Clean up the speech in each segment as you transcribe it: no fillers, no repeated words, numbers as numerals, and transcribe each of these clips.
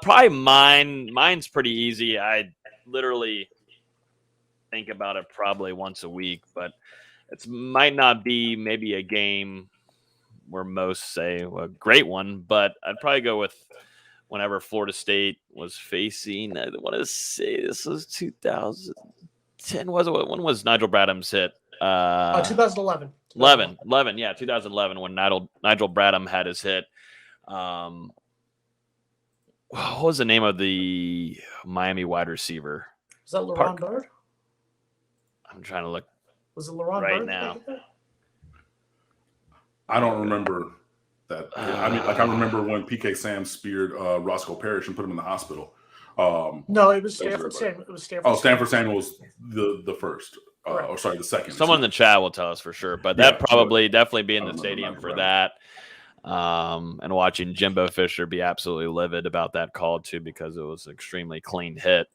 Probably mine. Mine's pretty easy. I literally think about it probably once a week, but it might not be maybe a game where most say well, a great one, but I'd probably go with whenever Florida State was facing. I want to say this was 2010. Was it? When was Nigel Bradham's hit? 2011. 11, yeah, 2011 when Nigel Bradham had his hit. What was the name of the Miami wide receiver? Was that LaRon Bird? I'm trying to look. Was it LaRon right Bird now? I don't remember that. I mean, like I remember when PK Sam speared Roscoe Parrish and put him in the hospital. No, it was Stanford Samuel. It was Stanford. Oh, Stanford Samuel was the first. Or sorry, the second. Someone in the chat will tell us for sure, but that definitely be in the stadium for that. And watching Jimbo Fisher be absolutely livid about that call too, because it was an extremely clean hit.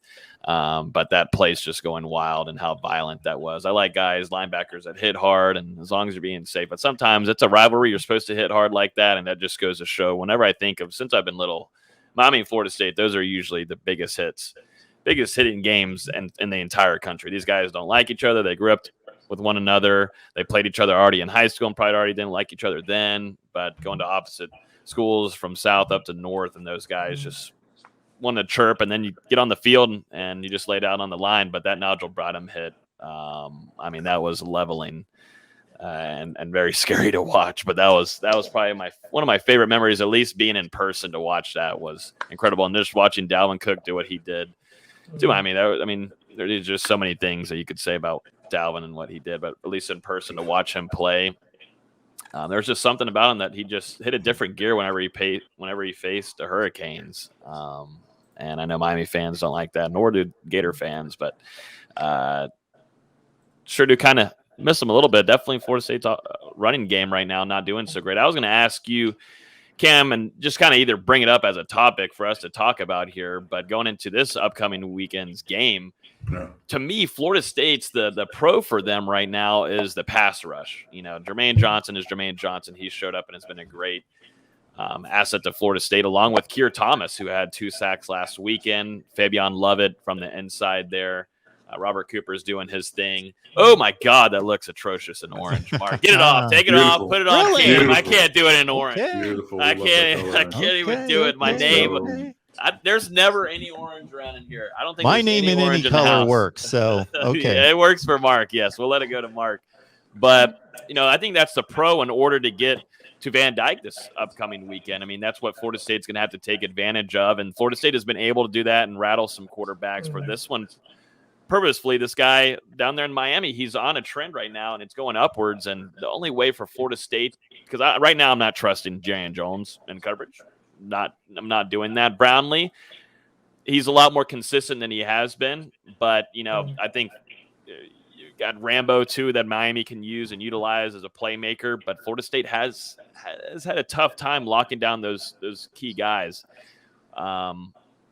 But that place just going wild and how violent that was. I like linebackers that hit hard, and as long as you're being safe. But sometimes it's a rivalry. You're supposed to hit hard like that, and that just goes to show. Whenever I think of, since I've been little, Miami and Florida State, those are usually the biggest hitting games in the entire country. These guys don't like each other. They grew up with one another. They played each other already in high school and probably already didn't like each other then, but going to opposite schools from south up to north, and those guys just want to chirp, and then you get on the field and you just lay down on the line. But that Nigel Bradham hit, I mean, that was leveling and very scary to watch. But that was probably one of my favorite memories, at least being in person to watch. That was incredible. And just watching Dalvin Cook do what he did too. I mean, there's just so many things that you could say about Dalvin and what he did, but at least in person to watch him play, there's just something about him that he just hit a different gear whenever he faced the Hurricanes. And I know Miami fans don't like that, nor do Gator fans, but sure do kind of miss him a little bit. Definitely Florida State's running game right now not doing so great. I was going to ask you, Cam, and just kind of either bring it up as a topic for us to talk about here, but going into this upcoming weekend's game, to me, Florida State's the pro for them right now is the pass rush. You know, Jermaine Johnson is Jermaine Johnson. He showed up and has been a great asset to Florida State, along with Keir Thomas, who had 2 sacks last weekend. Fabian Lovett from the inside there. Robert Cooper's doing his thing. Oh, my God, that looks atrocious in orange. Mark, get it off. Take it off. Put it on Cam. I can't do it in orange. I can't even do it. My name. There's never any orange around in here. I don't think my name in any color works. So, okay. It works for Mark. Yes, we'll let it go to Mark. But, I think that's the pro in order to get to Van Dyke this upcoming weekend. I mean, that's what Florida State's going to have to take advantage of. And Florida State has been able to do that and rattle some quarterbacks for this one. Purposefully, this guy down there in Miami, he's on a trend right now, and it's going upwards. And the only way for Florida State, because right now I'm not trusting Jarian Jones in coverage. I'm not doing that. Brownlee, he's a lot more consistent than he has been. But, I think you got Rambo, too, that Miami can use and utilize as a playmaker. But Florida State has had a tough time locking down those key guys.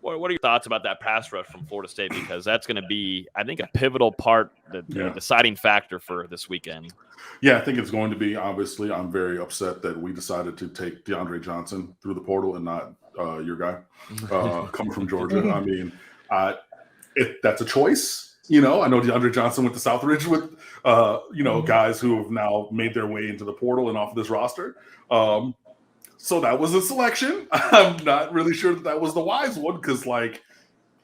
What are your thoughts about that pass rush from Florida State? Because that's going to be, I think, a pivotal part, the deciding factor for this weekend. Yeah, I think it's going to be. Obviously, I'm very upset that we decided to take DeAndre Johnson through the portal and not your guy coming from Georgia. I mean, that's a choice. I know DeAndre Johnson went to Southridge with, guys who have now made their way into the portal and off this roster. So that was a selection. I'm not really sure that was the wise one because,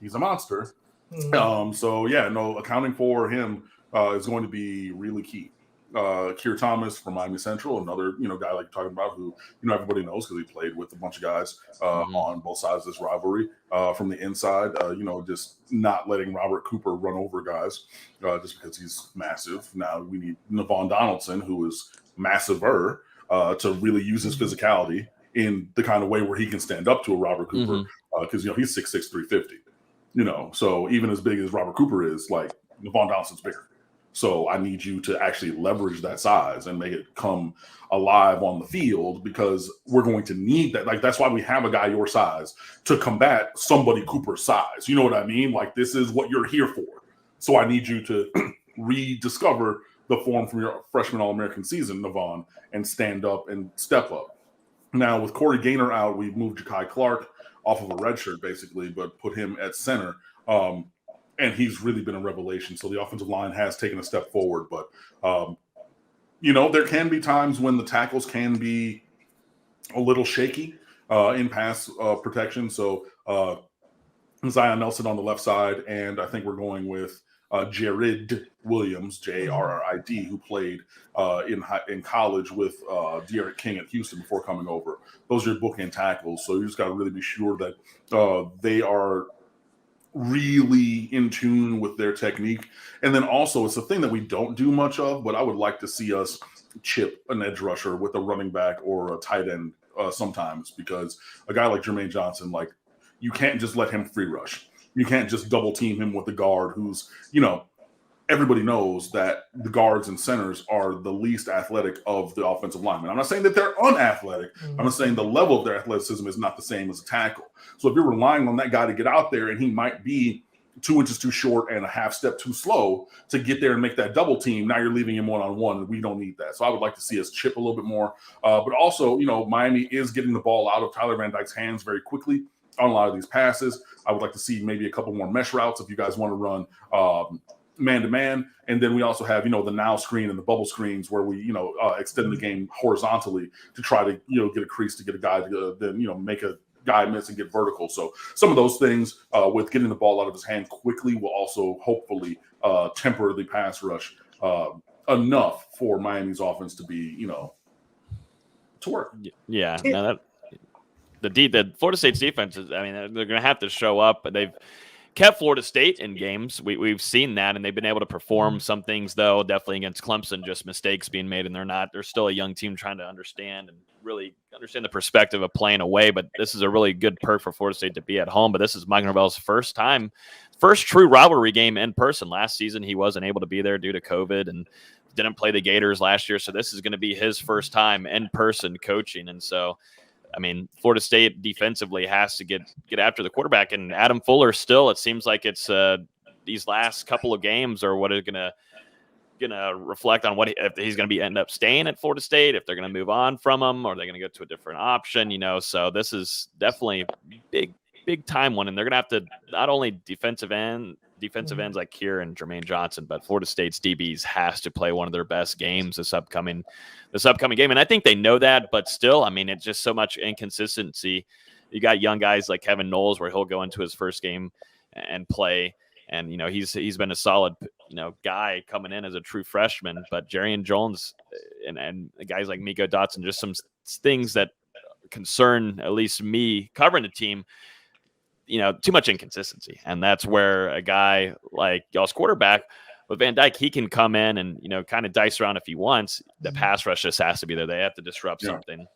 he's a monster. Accounting for him is going to be really key. Keir Thomas from Miami Central, another, guy like you're talking about who, everybody knows because he played with a bunch of guys on both sides of this rivalry from the inside, just not letting Robert Cooper run over guys just because he's massive. Now we need Navon Donaldson, who is massiver, to really use his physicality in the kind of way where he can stand up to a Robert Cooper because, he's 6'6", 350, so even as big as Robert Cooper is, Navon Donaldson's bigger. So I need you to actually leverage that size and make it come alive on the field because we're going to need that. That's why we have a guy your size to combat somebody Cooper's size. You know what I mean? This is what you're here for. So I need you to rediscover the form from your freshman All-American season, Navon, and stand up and step up. Now, with Corey Gaynor out, we've moved Ja'Kai Clark off of a red shirt basically, but put him at center. And he's really been a revelation. So the offensive line has taken a step forward, but there can be times when the tackles can be a little shaky in pass protection. So Zion Nelson on the left side, and I think we're going with Jared Williams, Jarrid, who played in college with De'Aaron King at Houston before coming over. Those are your bookend tackles. So you just got to really be sure that they are really in tune with their technique. And then also, it's a thing that we don't do much of, but I would like to see us chip an edge rusher with a running back or a tight end sometimes, because a guy like Jermaine Johnson, like, you can't just let him free rush. You can't just double team him with the guard who's, everybody knows that the guards and centers are the least athletic of the offensive linemen. I'm not saying that they're unathletic. Mm-hmm. I'm just saying the level of their athleticism is not the same as a tackle. So if you're relying on that guy to get out there and he might be 2 inches too short and a half step too slow to get there and make that double team, now you're leaving him one-on-one, and we don't need that. So I would like to see us chip a little bit more. But also, Miami is getting the ball out of Tyler Van Dyke's hands very quickly on a lot of these passes. I would like to see maybe a couple more mesh routes if you guys want to run man-to-man. And then we also have, the now screen and the bubble screens where we, extend the game horizontally to try to, get a crease to get a guy to then, make a guy miss and get vertical. So some of those things with getting the ball out of his hand quickly will also hopefully temper the pass rush enough for Miami's offense to be, to work. Yeah. No, the Florida State's defense is, they're going to have to show up, but they've kept Florida State in games. We've seen that, and they've been able to perform some things, though, definitely against Clemson, just mistakes being made, and they're still a young team trying to understand the perspective of playing away. But this is a really good perk for Florida State to be at home. But this is Mike Norvell's first true rivalry game in person. Last season, he wasn't able to be there due to COVID and didn't play the Gators last year. So this is going to be his first time in person coaching. And so, Florida State defensively has to get after the quarterback, and Adam Fuller still, it seems like it's these last couple of games are what are going to reflect on if he's going to end up staying at Florida State, if they're going to move on from him, or they're going to go to a different option, So this is definitely big time one, and they're going to have to not only defensive ends like Kier and Jermaine Johnson, but Florida State's DBs has to play one of their best games this upcoming game. And I think they know that, but still, it's just so much inconsistency. You got young guys like Kevin Knowles, where he'll go into his first game and play. And, he's been a solid, guy coming in as a true freshman, but Jerrion Jones and guys like Miko Dotson, just some things that concern at least me covering the team. Too much inconsistency. And that's where a guy like y'all's quarterback with Van Dyke, he can come in and, kind of dice around if he wants. The pass rush just has to be there. They have to disrupt something.